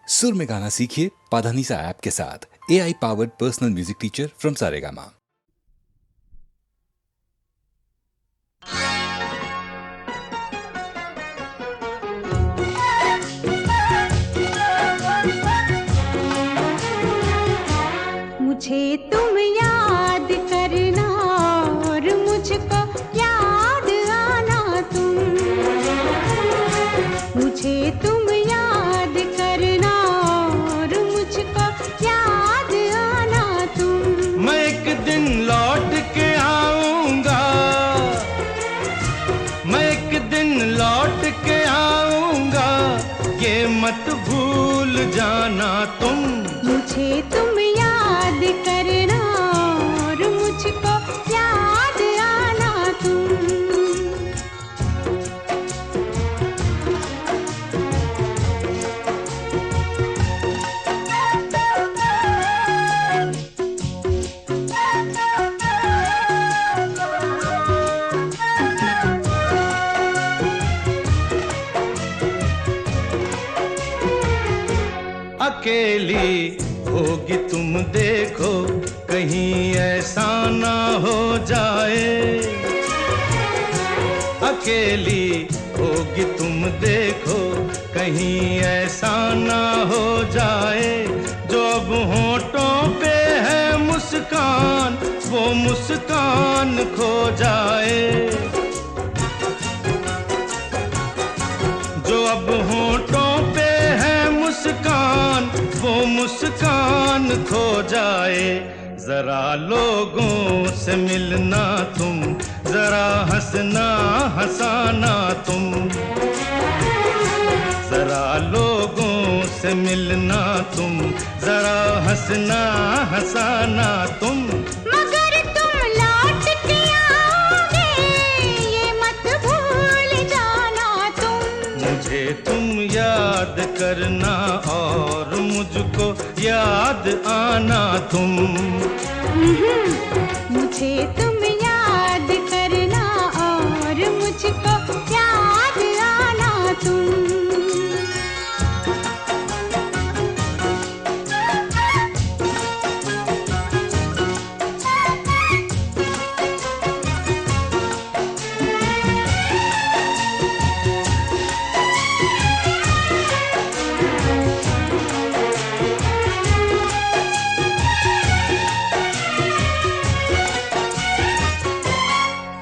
सुर में गाना सीखिए पाधानीसा ऐप के साथ। AI powered personal music teacher from Saregama. मुझे तुम याद करना और मुझको याद आना तुम। मुझे तुम याद करना और मुझको याद आना तुम। मैं एक दिन लौट के आऊंगा, मैं एक दिन लौट के आऊंगा, ये मत भूल जाना तुम। मुझे तुम याद करना और मुझको याद आना तुम। अकेली होगी तुम देखो, कहीं ऐसा ना हो जाए। अकेली होगी तुम देखो, कहीं ऐसा ना हो जाए। जो अब होठों पे है मुस्कान, वो मुस्कान खो जाए। जो अब होठों पे है मुस्कान, वो मुस्कान खो जाए। जरा लोगों से मिलना तुम, जरा हंसना हंसाना तुम। जरा लोगों से मिलना तुम, जरा हंसना हंसाना तुम। मगर तुम लौट के आओगे, ये मत भूल जाना तुम। मुझे तुम याद करना और मुझको याद आना तुम। मुझे तुम याद करना और मुझको याद आना तुम।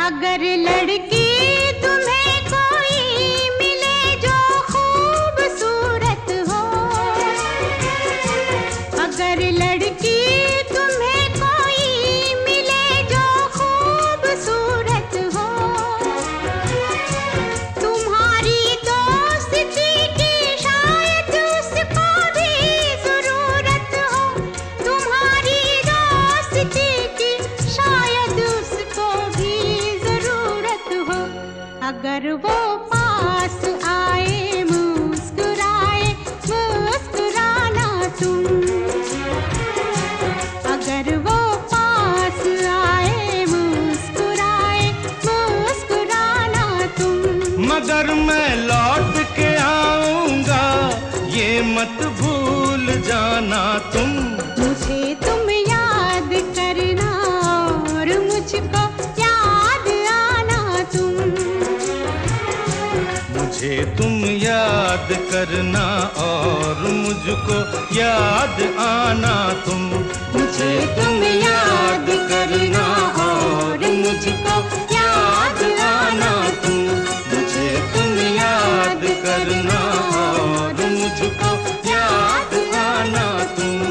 अगर लड़की तुम्हें कोई मिले जो खूबसूरत हो, अगर लड़की तुम्हें कोई मिले जो खूबसूरत हो, तुम्हारी दोस्ती की शायद उसको भी जरूरत हो। तुम्हारी दोस्ती की शायद उसको भी जरूरत हो। अगर वो पास आए मुस्कुराए मुस्कुराना तुम। अगर वो पास आए मुस्कुराए मुस्कुराना तुम। मगर मैं लौट के आऊंगा, ये मत भूल जाना तुम। मुझे तुम याद करना और मुझको याद आना तुम। मुझे तुम याद करना और मुझको याद आना तुम। मुझे तुम याद करना और मुझको याद आना तुम। मुझे तुम याद करना और मुझको याद आना तुम।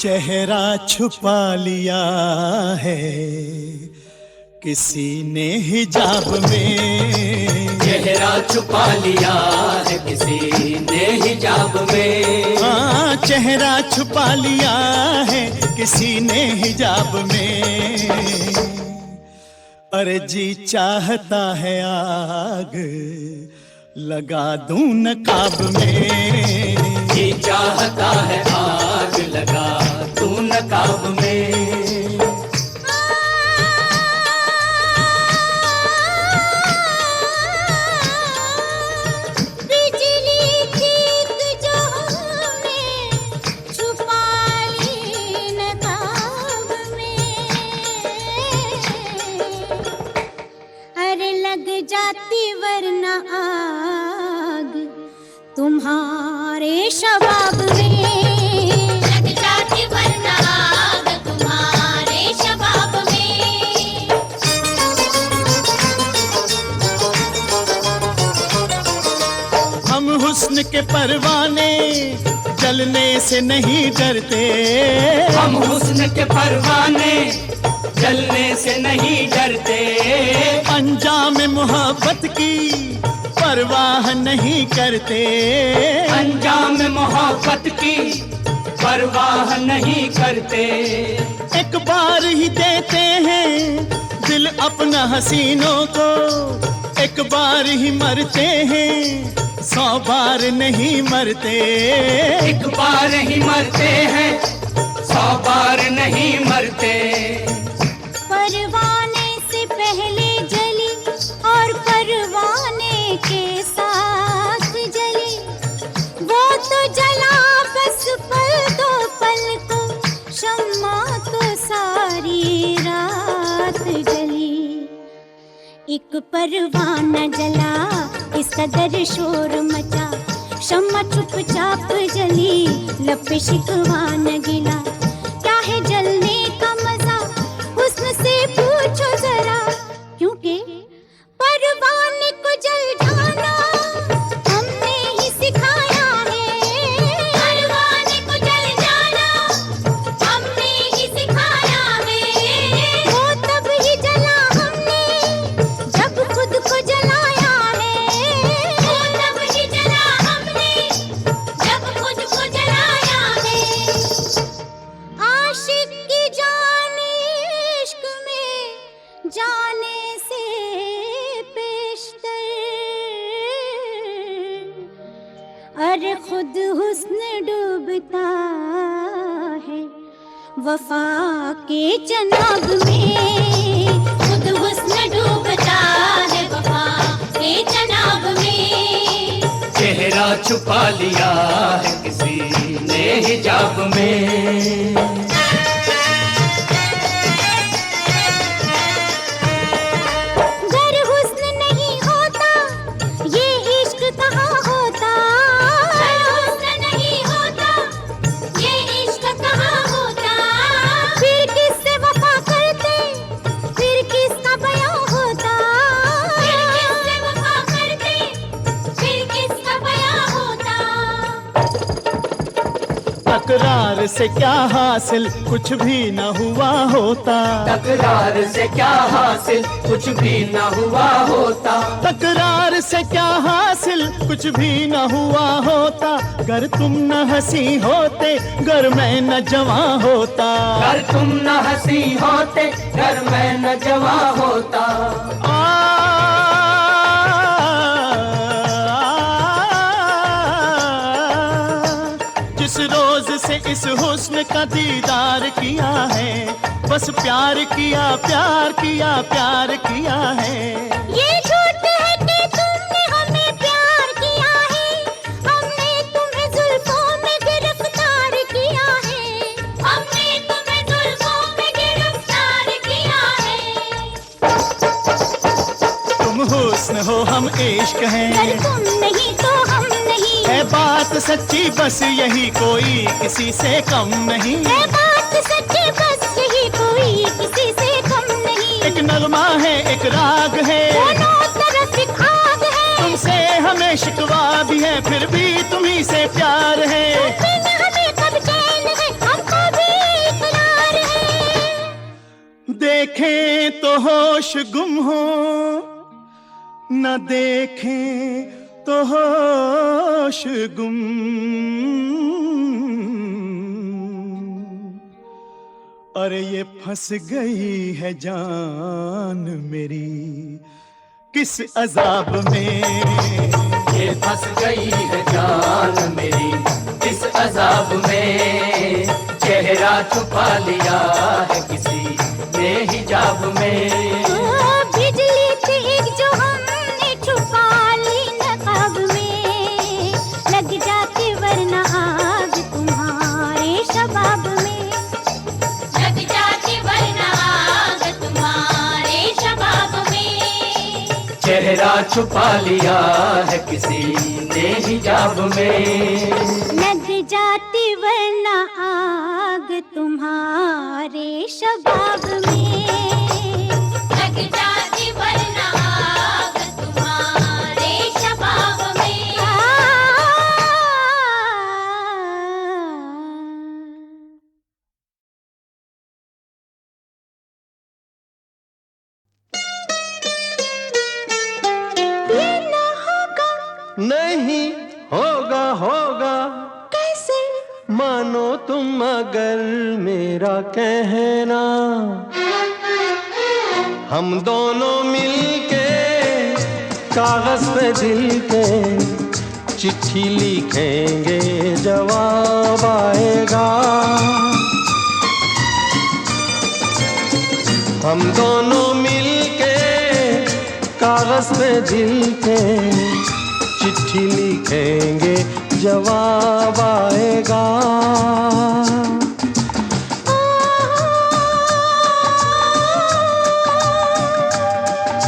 चेहरा छुपा लिया है किसी ने हिजाब में। चेहरा छुपा लिया है किसी ने हिजाब में। हाँ, चेहरा छुपा लिया है किसी ने हिजाब में। अरे जी चाहता है आग लगा दूं नकाब में, जी चाहता है आग लगा तू नकाब में। बिजली चीख जो हमने छुपा ली नकाब में, अरे लग जाती वरना आग तुम्हारे शबाब में, लग जाती वरना आग तुम्हारे शबाब में। हम हुस्न के परवाने जलने से नहीं डरते, हम हुस्न के परवाने जलने से नहीं डरते, अंजाम मोहब्बत की परवाह नहीं करते, अंजाम मोहब्बत की परवाह नहीं करते। एक बार ही देते हैं दिल अपना हसीनों को, एक बार ही मरते हैं 100 बार नहीं मरते, एक बार ही मरते हैं 100 बार नहीं मरते। परवाने से पहले जली और परवाने के साथ जली, वो तो जला बस पल दो पल को, शम्मा तो सारी रात जली। एक परवाना जला इस कदर शोर मचा, शम्मा चुपचाप जली लब पे शिकवा न गिला। क्या है जलने का मजा हुस्न से पूछो जरा, क्योंकि परवाने को जल जाना हमने ही सिखाया है, परवाने को जल जाना हमने ही सिखाया है। वो तब ही जला हमने जब खुद को जलाया है, वो तब ही जला हमने जब खुद को जलाया है। आशिक की जान इश्क में जाने से पेशतर, अरे खुद हुस्न डूबता है वफा के चनाब में, खुद हुस्न डूबता है वफा के चनाब में। चेहरा छुपा लिया है किसी ने हिजाब में, गर हुस्न नहीं होता ये इश्क कहाँ होता, गर हुस्न नहीं होता ये इश्क कहाँ होता। फिर किससे वफा करते फिर किसका बयां होता, फिर किससे वफा करते फिर किसका बयां होता। तकरार से क्या हासिल कुछ भी न हुआ होता, तकरार से क्या हासिल कुछ भी न हुआ होता, तकरार से क्या हासिल कुछ भी न हुआ होता। गर तुम न हंसी होते गर मैं न जवां होता, अगर तुम न हंसी होते घर मैं न जवा होता। जिस रोज से इस हुस्न का दीदार किया है, बस प्यार किया प्यार किया प्यार किया है। ये झूठ है कि तुमने हमें प्यार किया है, हमने तुम्हें जुल्फों में गिरफ्तार किया है, हमने तुम्हें जुल्फों में गिरफ्तार किया है। तुम हुस्न हो हम इश्क अगर हैं, तुम नहीं तो हम नहीं, है बात सच्ची बस यही कोई किसी से कम नहीं। है बात सच्ची बस यही कोई किसी से कम नहीं। एक नगमा है एक राग है, दोनों तरफ एक आग है, तुमसे हमें शिकवा भी है फिर भी तुम्ही से प्यार है। बिन हमें कब चैन है हमको भी इकरार है। देखें तो होश गुम हो न देखें तो होश गुम, अरे ये फंस गई है जान मेरी किस अजाब में, ये फंस गई है जान मेरी इस अजाब में, चेहरा छुपा लिया है किसी ने हिजाब में। बिजली थी एक जो हमने छुपा ली नकाब में, लग जाती वरना आग तुम्हारे शबाब में, लग जाती वरना आग तुम्हारे शबाब में। चेहरा छुपा लिया है किसी ने हिजाब में, लग जाती वरना आग तुम्हारे शबाब में, लग जाती वरना आग तुम्हारे शबाब में। ये ना होगा नहीं होगा होगा कैसे, मानो तुम अगर मेरा कहना, हम दोनों मिलके कागज पे दिल के चिट्ठी लिखेंगे जवाब आएगा। हम दोनों मिलके कागज पे दिल के चिट्ठी लिखेंगे जवाब आएगा।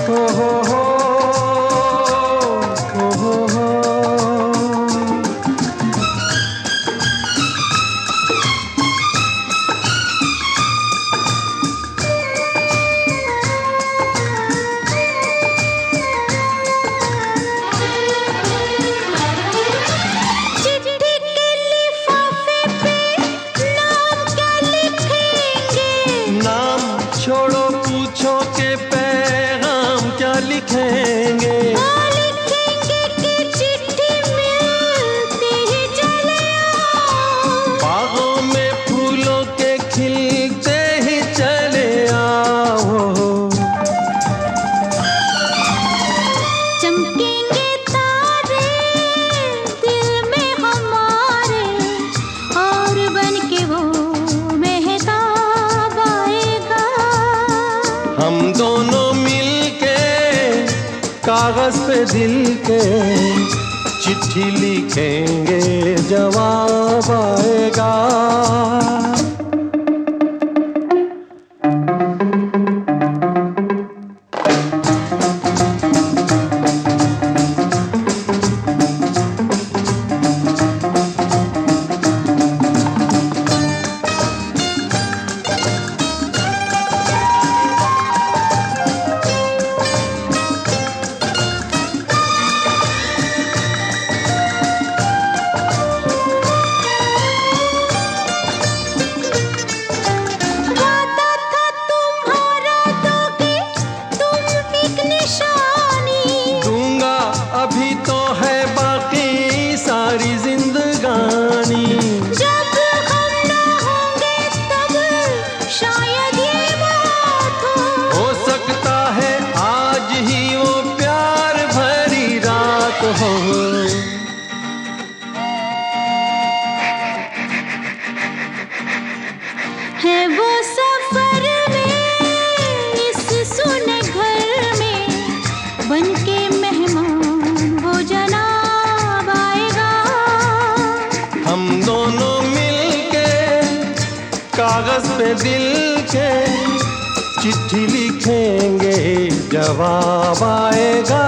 हो हो हो हो हो हो। छोड़ो पूछो के पैगाम क्या लिखेंगे, लिखेंगे कि चिट्ठी मिलती ही चले आओ, बागों में फूलों के खिलते ही चले आओ। चमकेंगे तारे दिल में हमारे, और बन के वो मेहताब आएगा। हम दोनों मिलके कागज पे दिल के चिट्ठी लिखेंगे जवाब आएगा। वादा था तुम्हारा दोगे तुम एक निशानी, दूंगा अभी तो है बाकी सारी जिंदगानी। जब हम ना होंगे तब शायद ये बात हो सकता है आज ही वो प्यार भरी रात हो। है वो सफर में इस सुने घर में, बन के मेहमान वो जनाब आएगा। हम दोनों मिलके कागज पे दिल के चिट्ठी लिखेंगे जवाब आएगा।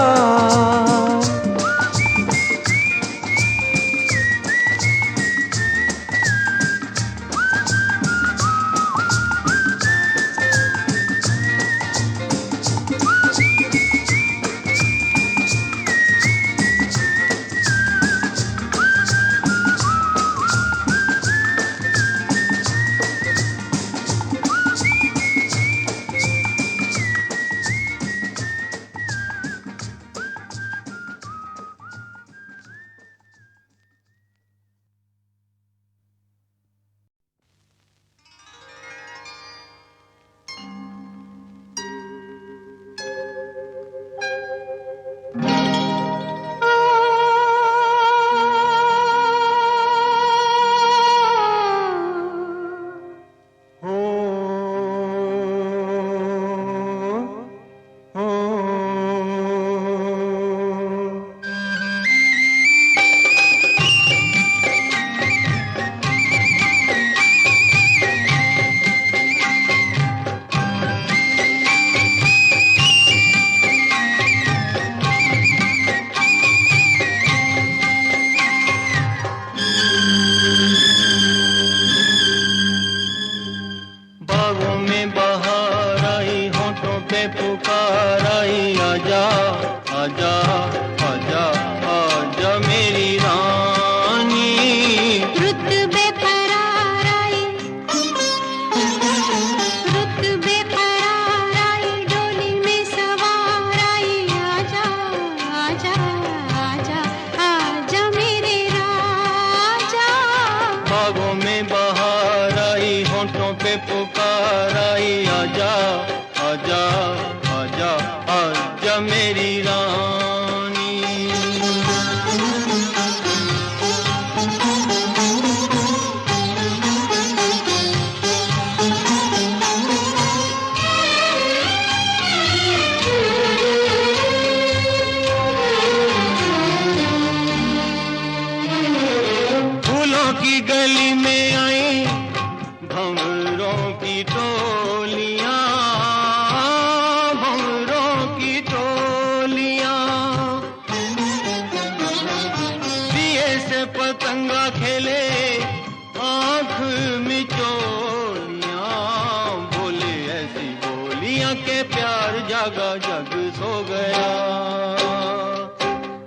जग सो गया।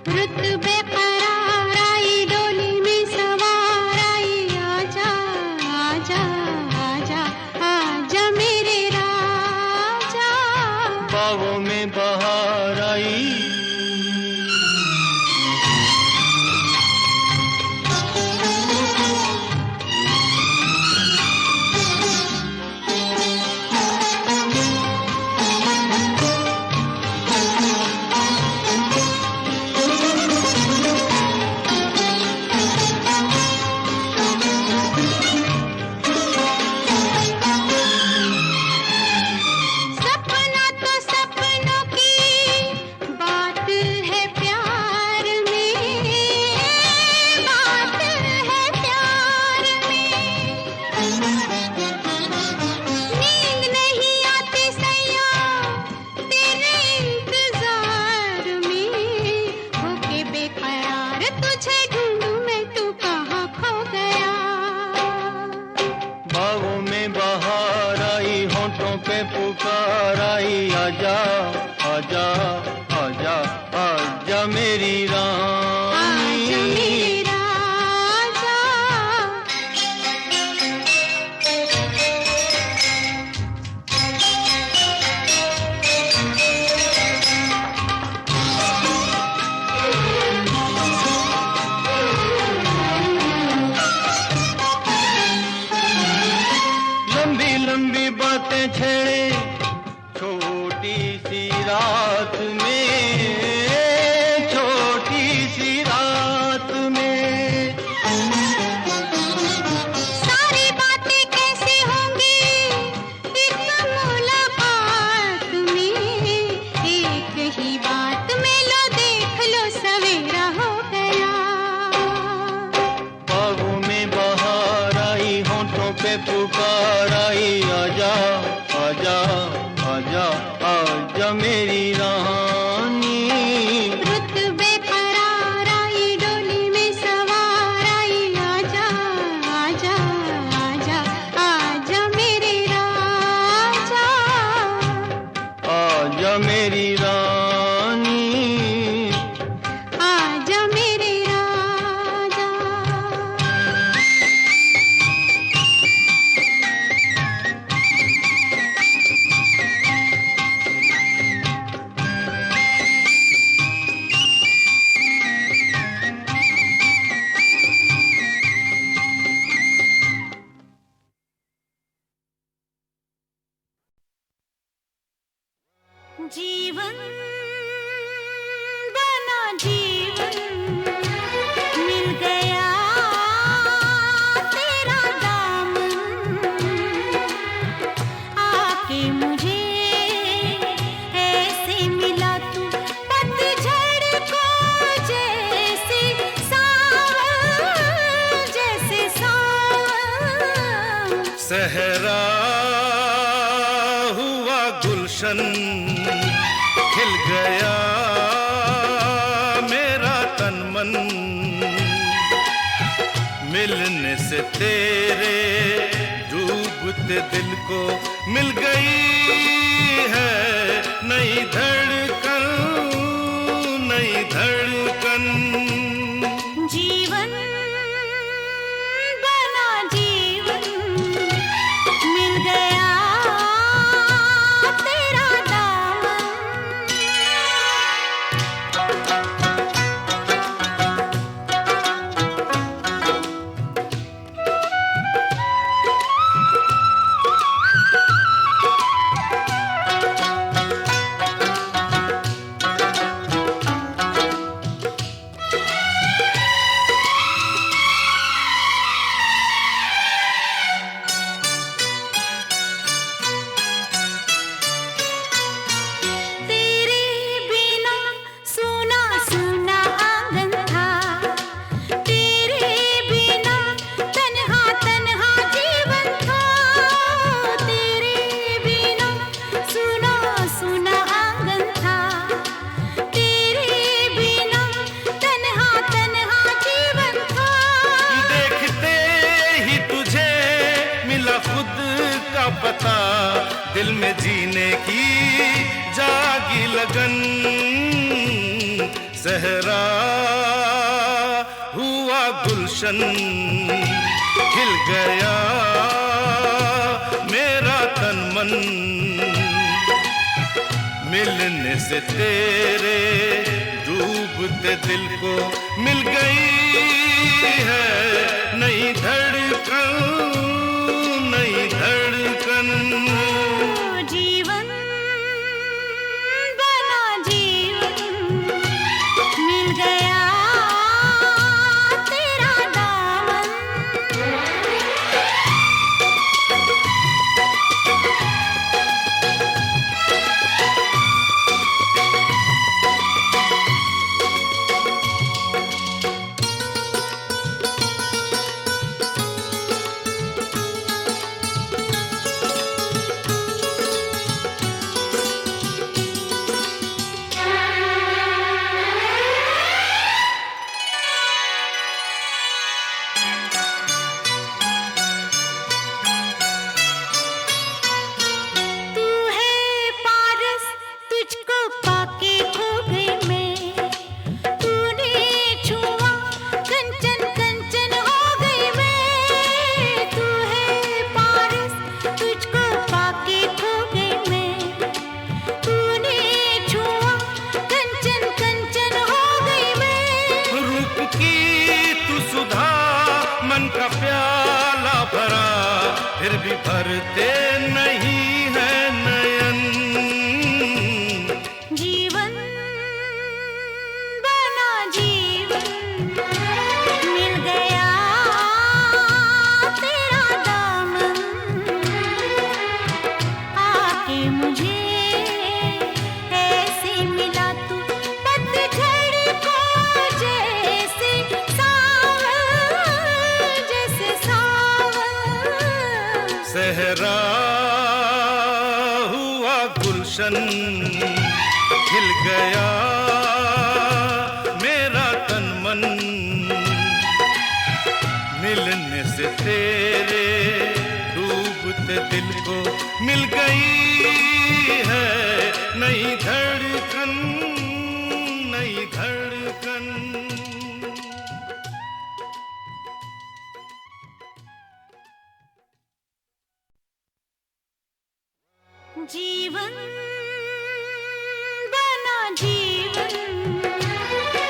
रुत बेकरार आई डोली में सवार आई, आजा आजा आजा आजा मेरे राजा। बागों में बहार आई, सपना तो सपनों की बात है प्यार में, बात है प्यार में। नींद नहीं आती सैया तेरे इंतजार में, होके बेकरार तुझे ढूंढूं मैं, तू कहाँ खो गया। बागों में बहार आई, होठों पे पुकार आई, आजा आजा आजा आजा मेरी रानी। आजा मेरे राजा। लंबी लंबी बातें छेड़े छोटी सी रात में, छोटी सी रात में। सारी बातें कैसे होंगी एक मुलाकात में, एक ही बात में लो देख लो सवेरा हो गया। बागों में बहार आई, होठों पे पुकार आई, आजा आजा आजा आजा मेरी रानी। रुत बेकरार आई डोली में सवार आई, आजा आजा आजा आजा मेरे राजा। आजा मेरी रानी। आजा मेरे राजा। जीवन बना जीवन मिल गया तेरा दामन, आके मुझे ऐसे मिला तू पतझड़ को जैसे सावन, जैसे सावन। सहरा हुआ गुलशन खिल गया मेरा तन मन, मिलने से तेरे डूबते दिल को मिल गई है नई धड़कन, नई धड़कन। जीवन बना जीवन मिल गया तेरा दामन। सहरा हुआ गुलशन, खिल गया मेरा तन मन, मिलने से तेरे डूबते दिल को मिल गई है नई धड़कन, नई धड़कन। जीवन बना जीवन, मिल गया तेरा दामन। तू है पारस, तुझको पाके खो गई मैं, तूने छुआ कंचन कंचन हो गई मैं। तू है पारस, तुझको पाके खो गई मैं, तूने छुआ कंचन कंचन हो गई मैं। रूप की तू सुधा, मन का प्याला भरा, फिर भी भरते नहीं है नयन। जीवन बना जीवन, मिल गया तेरा दामन। आके मुझे ऐसे मिला तू पतझड़ को, जैसे सावन, जैसे सावन। सहरा हुआ गुलशन, खिल गया मेरा तन मन, मिलने से तेरे डूबते दिल को मिल गई है नई धड़कन, नई धड़कन। जीवन बना जीवन,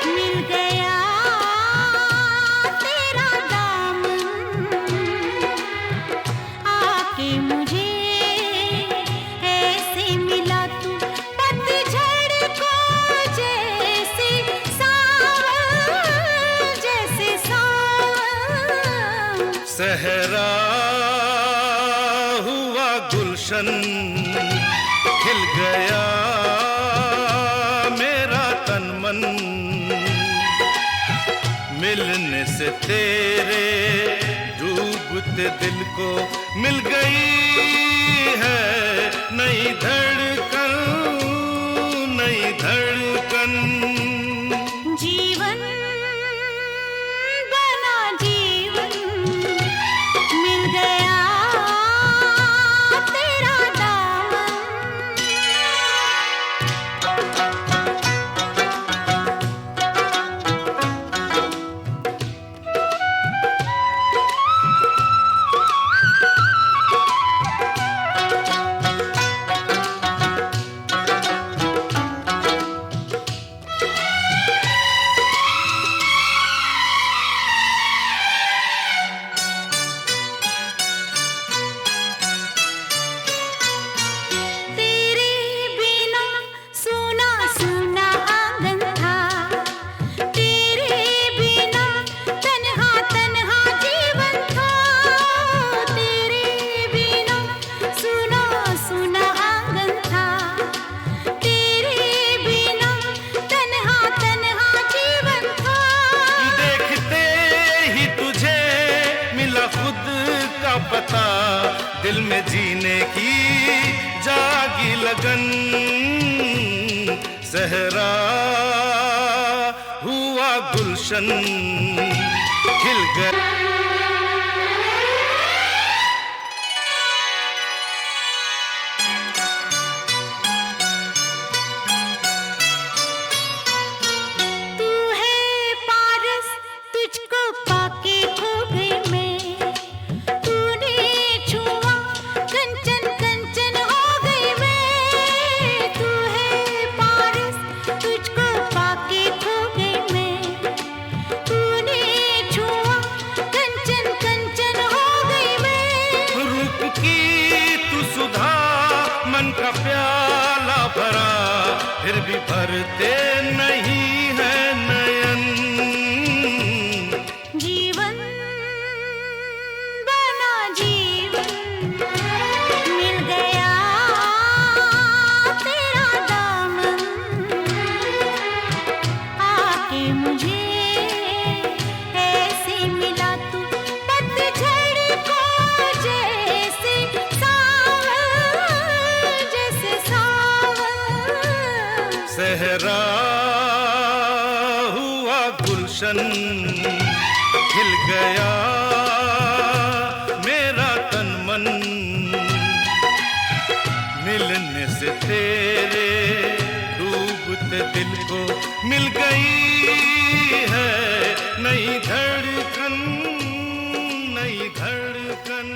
मिल गया तेरा दामन। आके मुझे ऐसे मिला तू पतझड़ को, जैसे सावन, जैसे सावन। सहरा हुआ गुलशन, खिल गया मेरा तन मन, मिलने से तेरे डूबते दिल को मिल गई है नई धड़कन, नई धड़कन। जीवन बना जीवन, मिल गया तेरा दामन। तेरे बिना सुना सुना आंगन था, तेरे बिना तन्हा तन्हा जीवन था। तेरे बिना सुना सुना आंगन था, तेरे बिना तन्हा तन्हा जीवन था। देखते ही तुझे मिला खुद का पता, दिल में जीने की जागी लगन। सहरा हुआ गुलशन, खिल गया मुझे ऐसे मिला तू पतझड़ को जैसे सावन सहरा हुआ गुलशन खिल गया मेरा तन मन मिलने से तेरे डूबते दिल को मिल गई है नई धड़कन, नई धड़कन।